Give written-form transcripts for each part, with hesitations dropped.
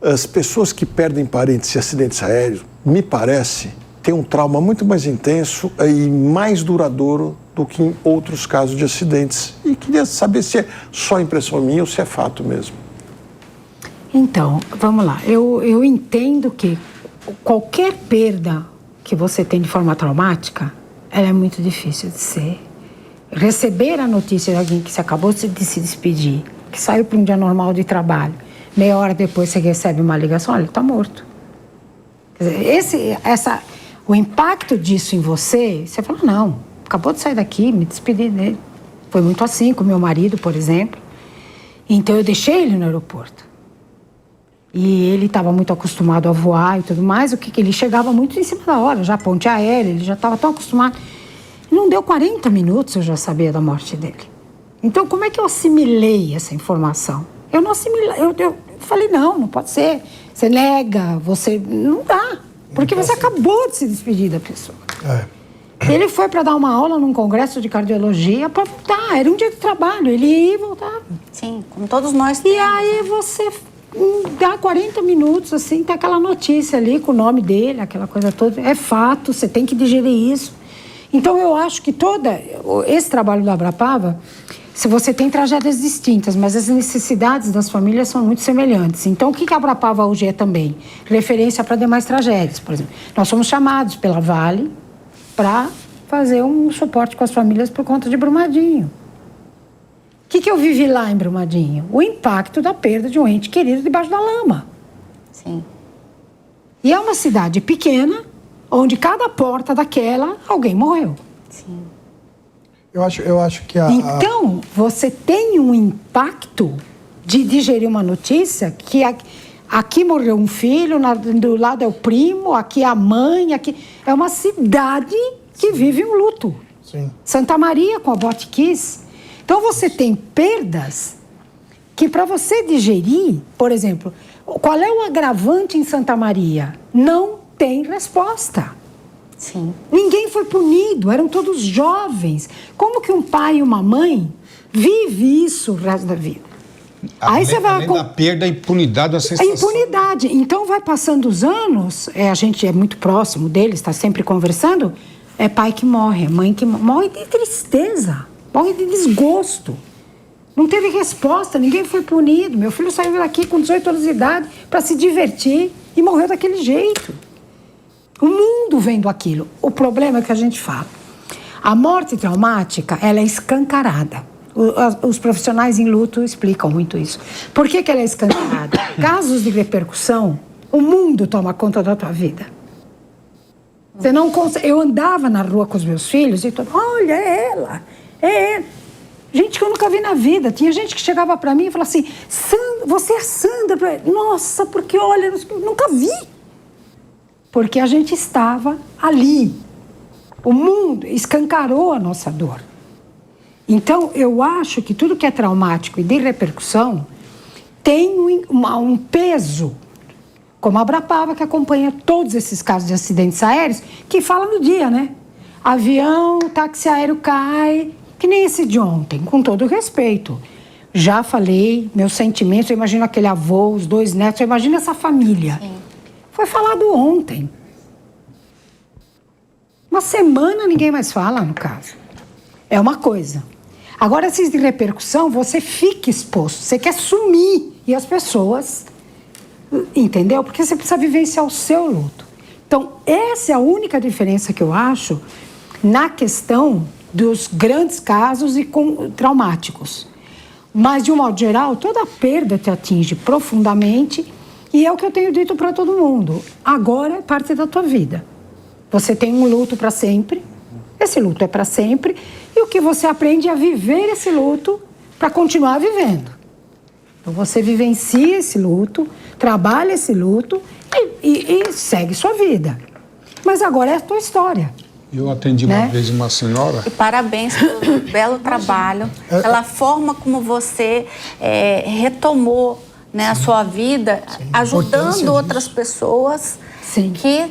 As pessoas que perdem parentes em acidentes aéreos, me parece, têm um trauma muito mais intenso e mais duradouro do que em outros casos de acidentes. E queria saber se é só impressão minha ou se é fato mesmo. Então, vamos lá. Eu entendo que qualquer perda que você tem de forma traumática, ela é muito difícil de ser. Receber a notícia de alguém que se acabou de se despedir, que saiu para um dia normal de trabalho, meia hora depois você recebe uma ligação, olha, está morto. Quer dizer, o impacto disso em você, você fala, não, acabou de sair daqui, me despedi dele. Foi muito assim com meu marido, por exemplo. Então eu deixei ele no aeroporto. E ele estava muito acostumado a voar e tudo mais, ele chegava muito em cima da hora, já ponte aérea, ele já estava tão acostumado. Não deu 40 minutos, eu já sabia da morte dele. Então, como é que eu assimilei essa informação? Eu não assimilei, eu falei, não pode ser. Você nega, você... Não dá, porque você acabou de se despedir da pessoa. Ele foi para dar uma aula num congresso de cardiologia para voltar, era um dia de trabalho, ele ia e voltava. Sim, como todos nós temos. E aí você... dá 40 minutos, assim, tem aquela notícia ali com o nome dele, aquela coisa toda. É fato, você tem que digerir isso. Então, eu acho que esse trabalho do Abrapava, se você tem tragédias distintas, mas as necessidades das famílias são muito semelhantes. Então, o que a Abrapava hoje é também? Referência para demais tragédias, por exemplo. Nós somos chamados pela Vale para fazer um suporte com as famílias por conta de Brumadinho. O que eu vivi lá em Brumadinho? O impacto da perda de um ente querido debaixo da lama. Sim. E é uma cidade pequena, onde cada porta daquela, alguém morreu. Sim. Eu acho que Então, você tem um impacto de digerir uma notícia que aqui morreu um filho, do lado é o primo, aqui é a mãe, aqui... É uma cidade que vive um luto. Sim. Santa Maria, com a Botkiss. Então, você tem perdas que, para você digerir, por exemplo, qual é o agravante em Santa Maria? Não tem resposta. Sim. Ninguém foi punido, eram todos jovens. Como que um pai e uma mãe vive isso o resto da vida? Aí você vai... Além da perda, a impunidade, a sensação... A impunidade. Então, vai passando os anos, a gente é muito próximo deles, está sempre conversando, é pai que morre, é mãe que morre de tristeza. Morre de desgosto. Não teve resposta, ninguém foi punido. Meu filho saiu daqui com 18 anos de idade para se divertir e morreu daquele jeito. O mundo vendo aquilo. O problema é que a gente fala. A morte traumática, ela é escancarada. Os profissionais em luto explicam muito isso. Por que ela é escancarada? Casos de repercussão, o mundo toma conta da tua vida. Você não consegue... Eu andava na rua com os meus filhos e todo, olha, é ela. Gente que eu nunca vi na vida. Tinha gente que chegava para mim e falava assim, você é Sandra? Nossa, porque olha, eu nunca vi. Porque a gente estava ali. O mundo escancarou a nossa dor. Então, eu acho que tudo que é traumático e de repercussão tem um peso, como a Abrapava, que acompanha todos esses casos de acidentes aéreos, que fala no dia, né? Avião, táxi aéreo cai, que nem esse de ontem, com todo respeito. Já falei, meus sentimentos, eu imagino aquele avô, os 2 netos, eu imagino essa família. Sim. Foi falado ontem. Uma semana ninguém mais fala, no caso. É uma coisa. Agora, esses de repercussão, você fica exposto, você quer sumir. E as pessoas, entendeu? Porque você precisa vivenciar o seu luto. Então, essa é a única diferença que eu acho na questão dos grandes casos e traumáticos. Mas, de um modo geral, toda perda te atinge profundamente e é o que eu tenho dito para todo mundo. Agora é parte da tua vida. Você tem um luto para sempre, esse luto é para sempre, e o que você aprende é a viver esse luto para continuar vivendo. Então, você vivencia esse luto, trabalha esse luto e segue sua vida. Mas agora é a tua história. Eu atendi uma vez uma senhora... E parabéns pelo belo trabalho, pela forma como você retomou, né, a sua vida, ajudando outras pessoas que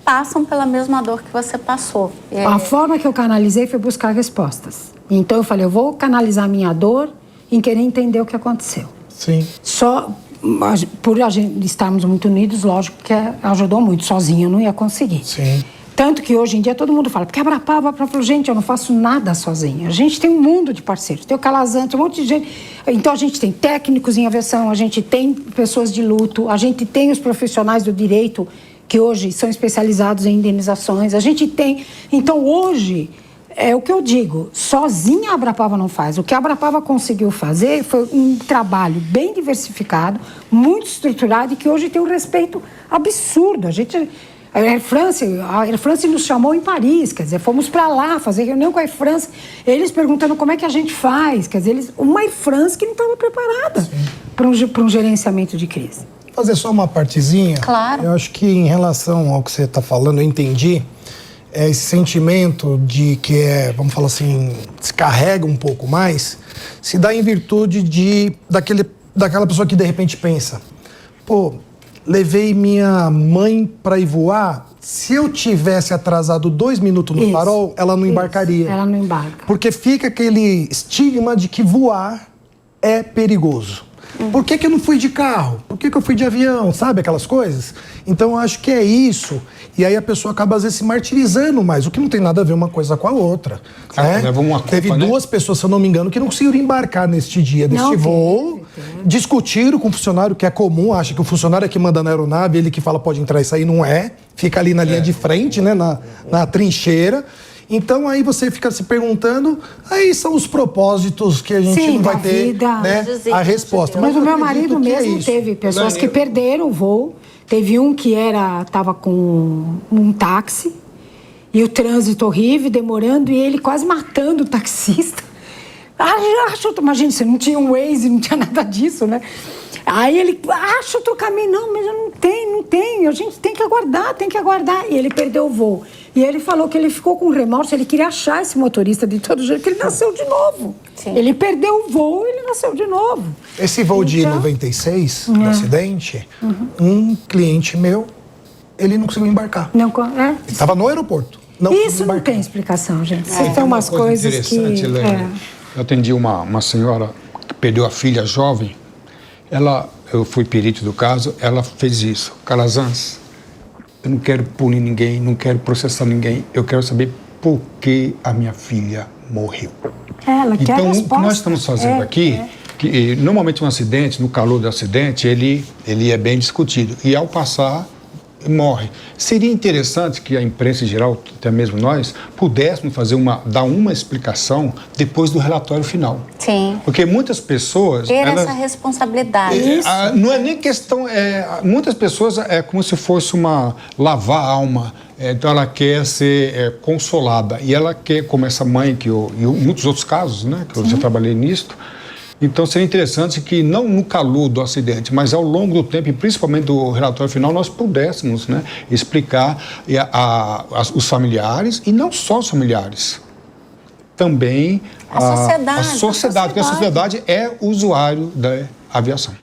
passam pela mesma dor que você passou. A forma que eu canalizei foi buscar respostas. Então eu falei, eu vou canalizar a minha dor em querer entender o que aconteceu. Sim. Só por a gente estarmos muito unidos, lógico que ajudou muito. Sozinha eu não ia conseguir. Sim. Tanto que hoje em dia todo mundo fala, porque a Abrapava falou, gente, eu não faço nada sozinha. A gente tem um mundo de parceiros, tem o Calazan, tem um monte de gente. Então a gente tem técnicos em aviação, a gente tem pessoas de luto, a gente tem os profissionais do direito, que hoje são especializados em indenizações, a gente tem. Então hoje, é o que eu digo, sozinha a Abrapava não faz. O que a Abrapava conseguiu fazer foi um trabalho bem diversificado, muito estruturado e que hoje tem um respeito absurdo. A Air France nos chamou em Paris, quer dizer, fomos para lá fazer reunião com a Air France, eles perguntando como é que a gente faz, quer dizer, uma Air France que não estava preparada para um gerenciamento de crise. Fazer só uma partezinha. Claro. Eu acho que em relação ao que você está falando, eu entendi esse sentimento de que vamos falar assim, se carrega um pouco mais, se dá em virtude daquela pessoa que de repente pensa, pô, levei minha mãe para ir voar, se eu tivesse atrasado 2 minutos no farol, ela não embarcaria. Ela não embarca. Porque fica aquele estigma de que voar é perigoso. Por que eu não fui de carro? Por que eu fui de avião? Sabe aquelas coisas? Então eu acho que é isso. E aí a pessoa acaba às vezes se martirizando mais, o que não tem nada a ver uma coisa com a outra. Né? Leva uma culpa, Teve 2 pessoas, se eu não me engano, que não conseguiram embarcar neste dia, neste voo. Discutiram com o funcionário, que é comum, acha que o funcionário é que manda na aeronave, ele que fala pode entrar e sair, não é. Fica ali na linha de frente, né, na trincheira. Então aí você fica se perguntando, aí são os propósitos que a gente não vai ter, né, a resposta. Mas o meu marido mesmo teve pessoas que perderam o voo. Teve um que estava com um táxi e o trânsito horrível, demorando, e ele quase matando o taxista. Imagina, você não tinha um Waze, não tinha nada disso, né? Aí ele, acha outro caminho. Não, mas eu não tenho. A gente tem que aguardar. E ele perdeu o voo. E ele falou que ele ficou com remorso, ele queria achar esse motorista de todo jeito, que ele nasceu de novo. Sim. Ele perdeu o voo e ele nasceu de novo. Esse voo de 96, do acidente, um cliente meu, ele não conseguiu embarcar. Ele estava no aeroporto. Isso não tem explicação, gente. São umas coisas que... Eu atendi uma senhora que perdeu a filha jovem. Eu fui perito do caso, ela fez isso. Calazans, eu não quero punir ninguém, não quero processar ninguém, eu quero saber por que a minha filha morreu. Ela quer então, a o que resposta. nós estamos fazendo aqui, que normalmente um acidente, no calor do acidente, ele é bem discutido. E ao passar, morre. Seria interessante que a imprensa em geral, até mesmo nós, pudéssemos dar uma explicação depois do relatório final. Sim. Porque muitas pessoas... Ter essa responsabilidade. Não é nem questão... muitas pessoas é como se fosse lavar a alma. Então ela quer ser consolada. E ela quer, como essa mãe, e muitos outros casos, né, que eu já trabalhei nisso. Então, seria interessante que, não no calor do acidente, mas ao longo do tempo, e principalmente do relatório final, nós pudéssemos, né, explicar os familiares, e não só os familiares, também a sociedade. porque a sociedade é usuário da aviação.